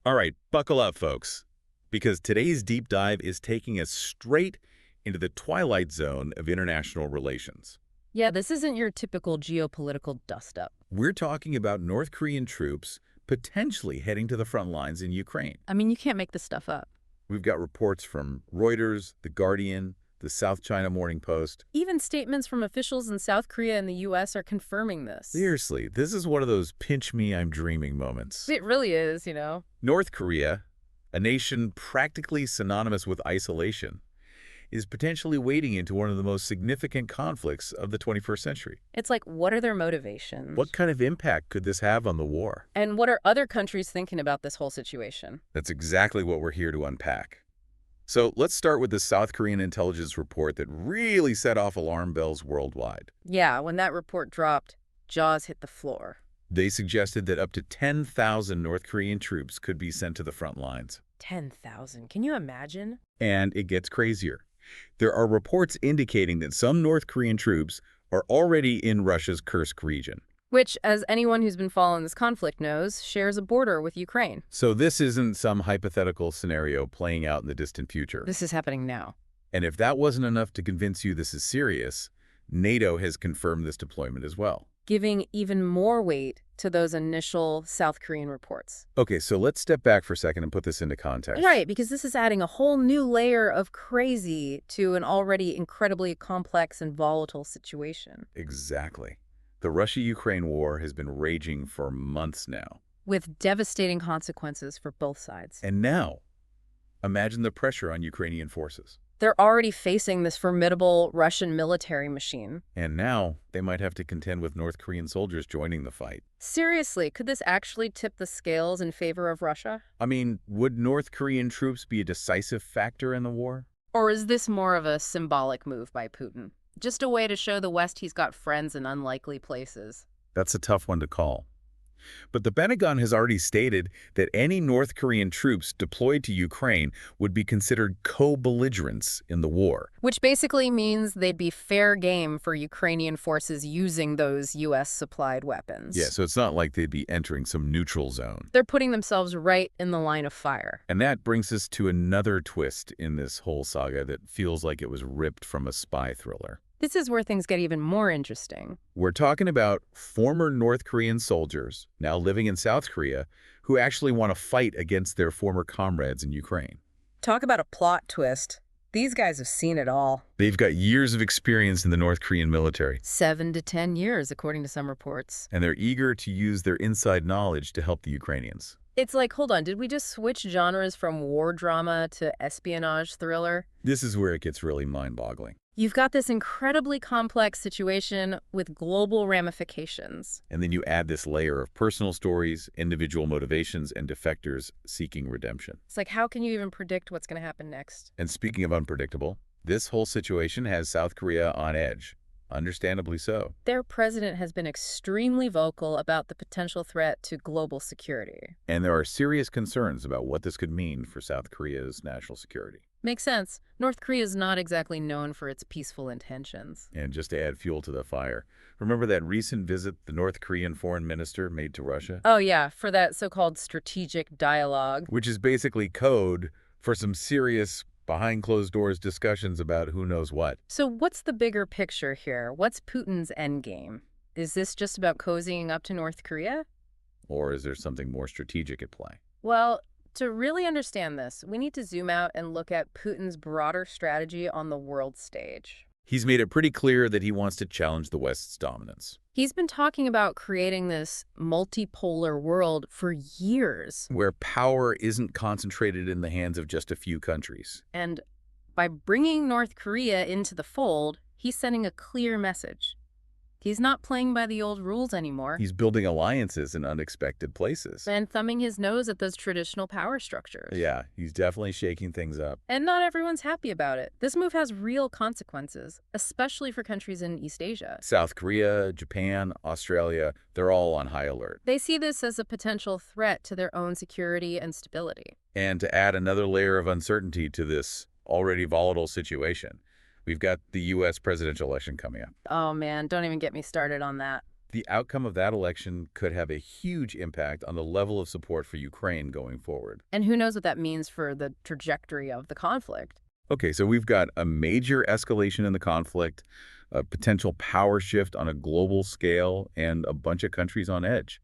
All right, buckle up, folks, because today's deep dive is taking us straight into the twilight zone of international relations. Yeah, this isn't your typical geopolitical dust-up. We're talking about North Korean troops potentially heading to the front lines in Ukraine. I mean, you can't make this stuff up. We've got reports from Reuters, The Guardian, the South China Morning Post. Even statements from officials in South Korea and the U.S. are confirming this. Seriously, this is one of those pinch me, I'm dreaming moments. It really is. North Korea, a nation practically synonymous with isolation, is potentially wading into one of the most significant conflicts of the 21st century. It's like, what are their motivations? What kind of impact could this have on the war? And what are other countries thinking about this whole situation? That's exactly what we're here to unpack. So let's start with the South Korean intelligence report that really set off alarm bells worldwide. Yeah, when that report dropped, jaws hit the floor. They suggested that up to 10,000 North Korean troops could be sent to the front lines. 10,000. Can you imagine? And it gets crazier. There are reports indicating that some North Korean troops are already in Russia's Kursk region. Which, as anyone who's been following this conflict knows, shares a border with Ukraine. So this isn't some hypothetical scenario playing out in the distant future. This is happening now. And if that wasn't enough to convince you this is serious, NATO has confirmed this deployment as well. Giving even more weight to those initial South Korean reports. Okay, so let's step back for a second and put this into context. Right, because this is adding a whole new layer of crazy to an already incredibly complex and volatile situation. Exactly. The Russia-Ukraine war has been raging for months now. With devastating consequences for both sides. And now, imagine the pressure on Ukrainian forces. They're already facing this formidable Russian military machine. And now, they might have to contend with North Korean soldiers joining the fight. Seriously, could this actually tip the scales in favor of Russia? I mean, would North Korean troops be a decisive factor in the war? Or is this more of a symbolic move by Putin? Just a way to show the West he's got friends in unlikely places. That's a tough one to call. But the Pentagon has already stated that any North Korean troops deployed to Ukraine would be considered co-belligerents in the war. Which basically means they'd be fair game for Ukrainian forces using those U.S.-supplied weapons. Yeah, so it's not like they'd be entering some neutral zone. They're putting themselves right in the line of fire. And that brings us to another twist in this whole saga that feels like it was ripped from a spy thriller. This is where things get even more interesting. We're talking about former North Korean soldiers, now living in South Korea, who actually want to fight against their former comrades in Ukraine. Talk about a plot twist. These guys have seen it all. They've got years of experience in the North Korean military. 7 to 10 years, according to some reports. And they're eager to use their inside knowledge to help the Ukrainians. It's like, hold on, did we just switch genres from war drama to espionage thriller? This is where it gets really mind-boggling. You've got this incredibly complex situation with global ramifications. And then you add this layer of personal stories, individual motivations, and defectors seeking redemption. It's like, how can you even predict what's going to happen next? And speaking of unpredictable, this whole situation has South Korea on edge. Understandably so. Their president has been extremely vocal about the potential threat to global security. And there are serious concerns about what this could mean for South Korea's national security. Makes sense. North Korea is not exactly known for its peaceful intentions. And just to add fuel to the fire, remember that recent visit the North Korean foreign minister made to Russia? Oh yeah, for that so-called strategic dialogue. Which is basically code for some serious behind-closed-doors discussions about who knows what. So what's the bigger picture here? What's Putin's endgame? Is this just about cozying up to North Korea? Or is there something more strategic at play? Well, to really understand this, we need to zoom out and look at Putin's broader strategy on the world stage. He's made it pretty clear that he wants to challenge the West's dominance. He's been talking about creating this multipolar world for years. Where power isn't concentrated in the hands of just a few countries. And by bringing North Korea into the fold, he's sending a clear message. He's not playing by the old rules anymore. He's building alliances in unexpected places. And thumbing his nose at those traditional power structures. Yeah, he's definitely shaking things up. And not everyone's happy about it. This move has real consequences, especially for countries in East Asia. South Korea, Japan, Australia, they're all on high alert. They see this as a potential threat to their own security and stability. And to add another layer of uncertainty to this already volatile situation, we've got the U.S. presidential election coming up. Oh man, don't even get me started on that. The outcome of that election could have a huge impact on the level of support for Ukraine going forward. And who knows what that means for the trajectory of the conflict. Okay, so we've got a major escalation in the conflict, a potential power shift on a global scale, and a bunch of countries on edge.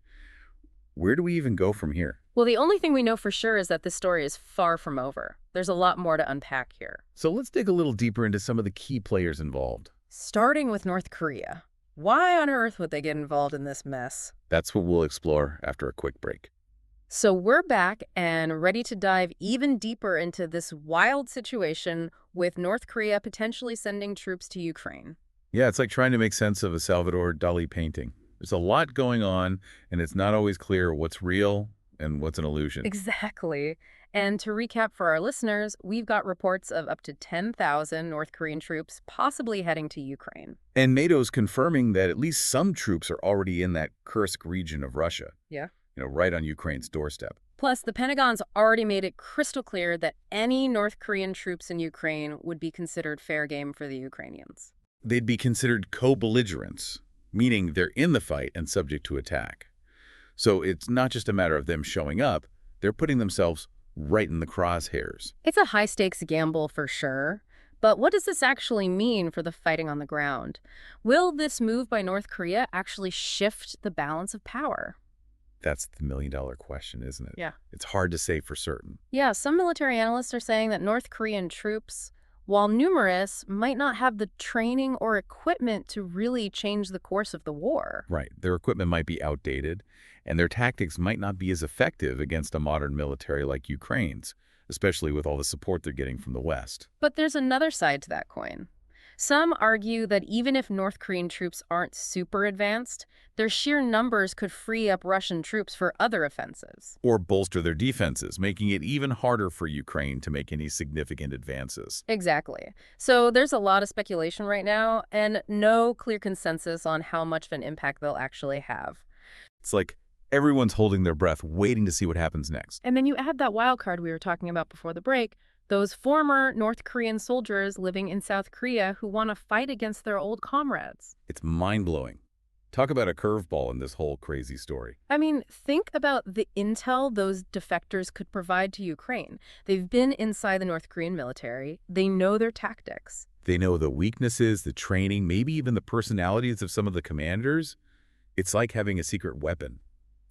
Where do we even go from here? Well, the only thing we know for sure is that this story is far from over. There's a lot more to unpack here. So let's dig a little deeper into some of the key players involved. Starting with North Korea. Why on earth would they get involved in this mess? That's what we'll explore after a quick break. So we're back and ready to dive even deeper into this wild situation with North Korea potentially sending troops to Ukraine. Yeah, it's like trying to make sense of a Salvador Dali painting. There's a lot going on, and it's not always clear what's real and what's an illusion. Exactly. And to recap for our listeners, we've got reports of up to 10,000 North Korean troops possibly heading to Ukraine. And NATO's confirming that at least some troops are already in that Kursk region of Russia, Yeah. right on Ukraine's doorstep. Plus, the Pentagon's already made it crystal clear that any North Korean troops in Ukraine would be considered fair game for the Ukrainians. They'd be considered co-belligerents, meaning they're in the fight and subject to attack. So it's not just a matter of them showing up, they're putting themselves right in the crosshairs. It's a high-stakes gamble for sure, but what does this actually mean for the fighting on the ground? Will this move by North Korea actually shift the balance of power? That's the million-dollar question, isn't it? Yeah. It's hard to say for certain. Yeah, some military analysts are saying that North Korean troops, while numerous, might not have the training or equipment to really change the course of the war. Right. Their equipment might be outdated, and their tactics might not be as effective against a modern military like Ukraine's, especially with all the support they're getting from the West. But there's another side to that coin. Some argue that even if North Korean troops aren't super advanced, their sheer numbers could free up Russian troops for other offensives. Or bolster their defenses, making it even harder for Ukraine to make any significant advances. Exactly. So there's a lot of speculation right now, and no clear consensus on how much of an impact they'll actually have. It's like everyone's holding their breath, waiting to see what happens next. And then you add that wild card we were talking about before the break, those former North Korean soldiers living in South Korea who want to fight against their old comrades. It's mind-blowing. Talk about a curveball in this whole crazy story. I mean, think about the intel those defectors could provide to Ukraine. They've been inside the North Korean military. They know their tactics. They know the weaknesses, the training, maybe even the personalities of some of the commanders. It's like having a secret weapon.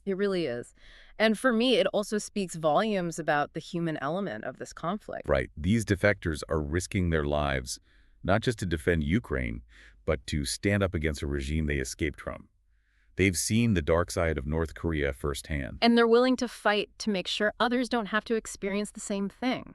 It really is. And for me, it also speaks volumes about the human element of this conflict. Right. These defectors are risking their lives, not just to defend Ukraine, but to stand up against a regime they escaped from. They've seen the dark side of North Korea firsthand. And they're willing to fight to make sure others don't have to experience the same thing.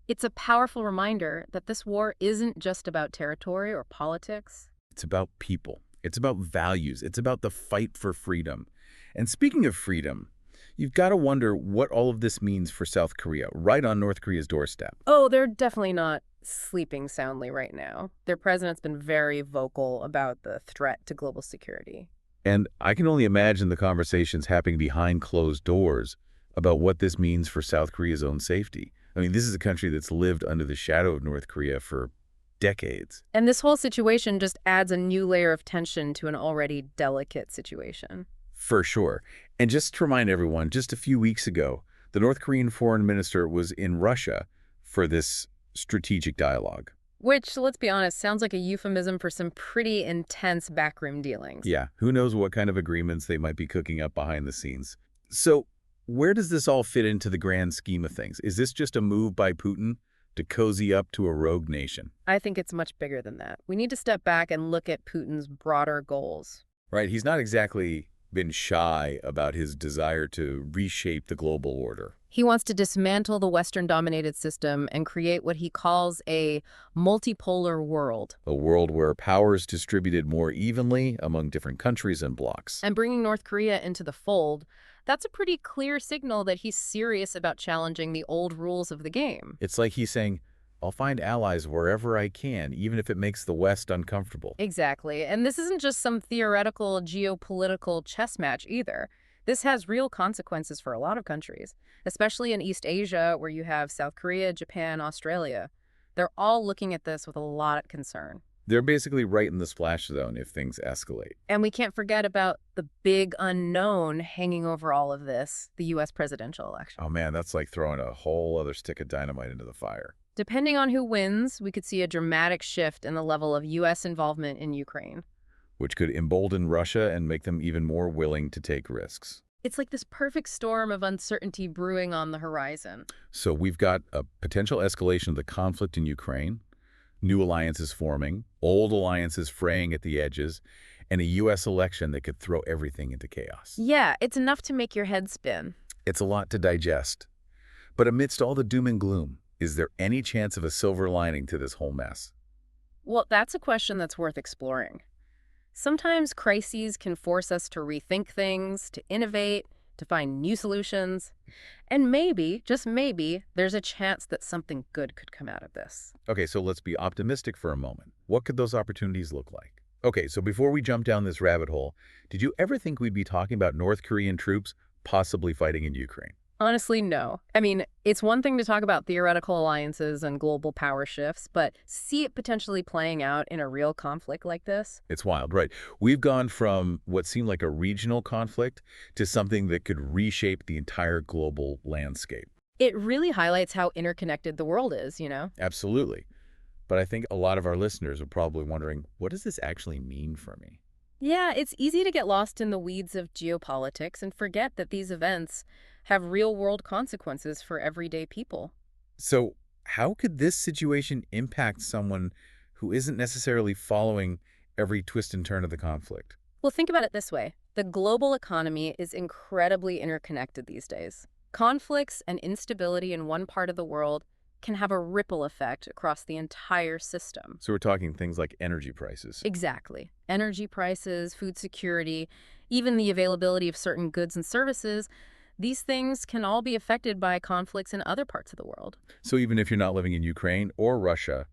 It's a powerful reminder that this war isn't just about territory or politics. It's about people. It's about values. It's about the fight for freedom. And speaking of freedom, you've got to wonder what all of this means for South Korea, right on North Korea's doorstep. Oh, they're definitely not sleeping soundly right now. Their president's been very vocal about the threat to global security. And I can only imagine the conversations happening behind closed doors about what this means for South Korea's own safety. I mean, this is a country that's lived under the shadow of North Korea for decades. And this whole situation just adds a new layer of tension to an already delicate situation. For sure. And just to remind everyone, just a few weeks ago, the North Korean foreign minister was in Russia for this strategic dialogue. Which, let's be honest, sounds like a euphemism for some pretty intense backroom dealings. Yeah, who knows what kind of agreements they might be cooking up behind the scenes. So where does this all fit into the grand scheme of things? Is this just a move by Putin to cozy up to a rogue nation? I think it's much bigger than that. We need to step back and look at Putin's broader goals. Right, he's not exactly been shy about his desire to reshape the global order. He wants to dismantle the Western-dominated system and create what he calls a multipolar world. A world where power is distributed more evenly among different countries and blocs. And bringing North Korea into the fold, that's a pretty clear signal that he's serious about challenging the old rules of the game. It's like he's saying, I'll find allies wherever I can, even if it makes the West uncomfortable. Exactly. And this isn't just some theoretical geopolitical chess match either. This has real consequences for a lot of countries, especially in East Asia, where you have South Korea, Japan, Australia. They're all looking at this with a lot of concern. They're basically right in the splash zone if things escalate. And we can't forget about the big unknown hanging over all of this, the U.S. presidential election. Oh man, that's like throwing a whole other stick of dynamite into the fire, Depending on who wins, we could see a dramatic shift in the level of U.S. involvement in Ukraine. which could embolden Russia and make them even more willing to take risks. It's like this perfect storm of uncertainty brewing on the horizon. So we've got a potential escalation of the conflict in Ukraine, new alliances forming, old alliances fraying at the edges, and a U.S. election that could throw everything into chaos. Yeah, it's enough to make your head spin. It's a lot to digest. But amidst all the doom and gloom, is there any chance of a silver lining to this whole mess? Well, that's a question that's worth exploring. Sometimes crises can force us to rethink things, to innovate, to find new solutions. And maybe, just maybe, there's a chance that something good could come out of this. Okay, so let's be optimistic for a moment. What could those opportunities look like? Okay, so before we jump down this rabbit hole, did you ever think we'd be talking about North Korean troops possibly fighting in Ukraine? Honestly, no. I mean, it's one thing to talk about theoretical alliances and global power shifts, but see it potentially playing out in a real conflict like this? It's wild, right? We've gone from what seemed like a regional conflict to something that could reshape the entire global landscape. It really highlights how interconnected the world is, you know? Absolutely. But I think a lot of our listeners are probably wondering, what does this actually mean for me? Yeah, it's easy to get lost in the weeds of geopolitics and forget that these events have real-world consequences for everyday people. So how could this situation impact someone who isn't necessarily following every twist and turn of the conflict? Well, think about it this way. The global economy is incredibly interconnected these days. Conflicts and instability in one part of the world can have a ripple effect across the entire system. So we're talking things like energy prices. Exactly. Energy prices, food security, even the availability of certain goods and services, these things can all be affected by conflicts in other parts of the world. So even if you're not living in Ukraine or Russia,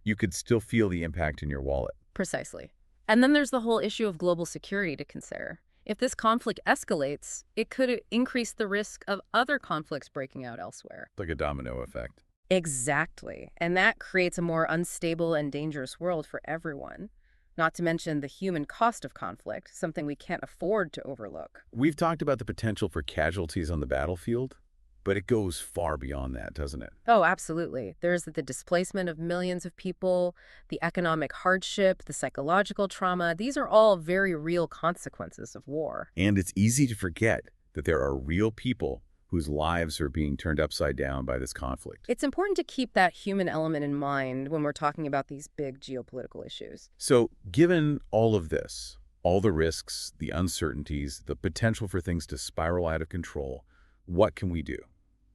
you could still feel the impact in your wallet. Precisely. And then there's the whole issue of global security to consider. If this conflict escalates, it could increase the risk of other conflicts breaking out elsewhere. Like a domino effect. Exactly. And that creates a more unstable and dangerous world for everyone. Not to mention the human cost of conflict, something we can't afford to overlook. We've talked about the potential for casualties on the battlefield, but it goes far beyond that, doesn't it? Oh, absolutely. There's the displacement of millions of people, the economic hardship, the psychological trauma. These are all very real consequences of war. And it's easy to forget that there are real people whose lives are being turned upside down by this conflict. It's important to keep that human element in mind when we're talking about these big geopolitical issues. So given all of this, all the risks, the uncertainties, the potential for things to spiral out of control, what can we do?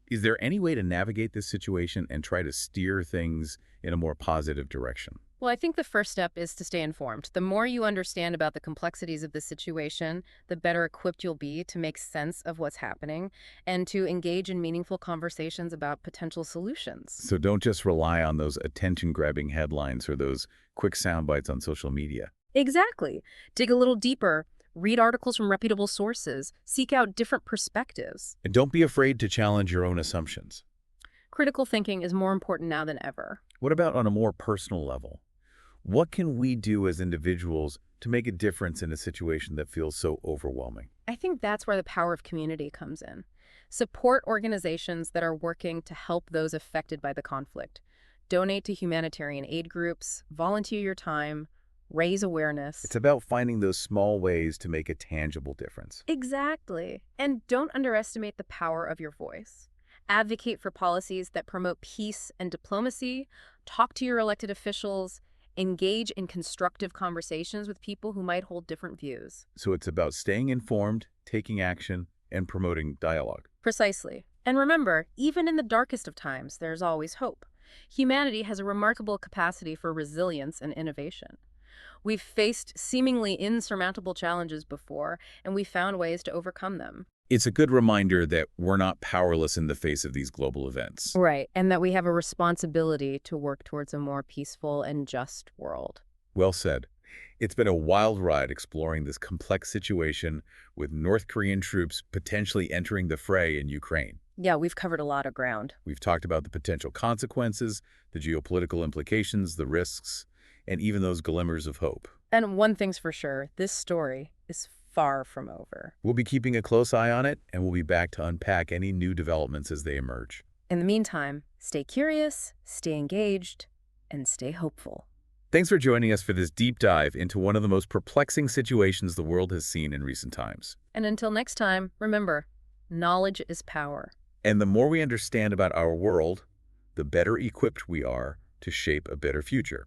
Is there any way to navigate this situation and try to steer things in a more positive direction? Well, I think the first step is to stay informed. The more you understand about the complexities of the situation, the better equipped you'll be to make sense of what's happening and to engage in meaningful conversations about potential solutions. So don't just rely on those attention-grabbing headlines or those quick sound bites on social media. Exactly. Dig a little deeper. Read articles from reputable sources. Seek out different perspectives. And don't be afraid to challenge your own assumptions. Critical thinking is more important now than ever. What about on a more personal level? What can we do as individuals to make a difference in a situation that feels so overwhelming? I think that's where the power of community comes in. Support organizations that are working to help those affected by the conflict. Donate to humanitarian aid groups, volunteer your time, raise awareness. It's about finding those small ways to make a tangible difference. Exactly. And don't underestimate the power of your voice. Advocate for policies that promote peace and diplomacy. Talk to your elected officials. Engage in constructive conversations with people who might hold different views. So it's about staying informed, taking action, and promoting dialogue. Precisely. And remember, even in the darkest of times, there's always hope. Humanity has a remarkable capacity for resilience and innovation. We've faced seemingly insurmountable challenges before, and we've found ways to overcome them. It's a good reminder that we're not powerless in the face of these global events. Right, and that we have a responsibility to work towards a more peaceful and just world. Well said. It's been a wild ride exploring this complex situation with North Korean troops potentially entering the fray in Ukraine. Yeah, we've covered a lot of ground. We've talked about the potential consequences, the geopolitical implications, the risks, and even those glimmers of hope. And one thing's for sure, this story is far from over. We'll be keeping a close eye on it, and we'll be back to unpack any new developments as they emerge. In the meantime, stay curious, stay engaged, and stay hopeful. Thanks for joining us for this deep dive into one of the most perplexing situations the world has seen in recent times. And until next time, remember, knowledge is power. And the more we understand about our world, the better equipped we are to shape a better future.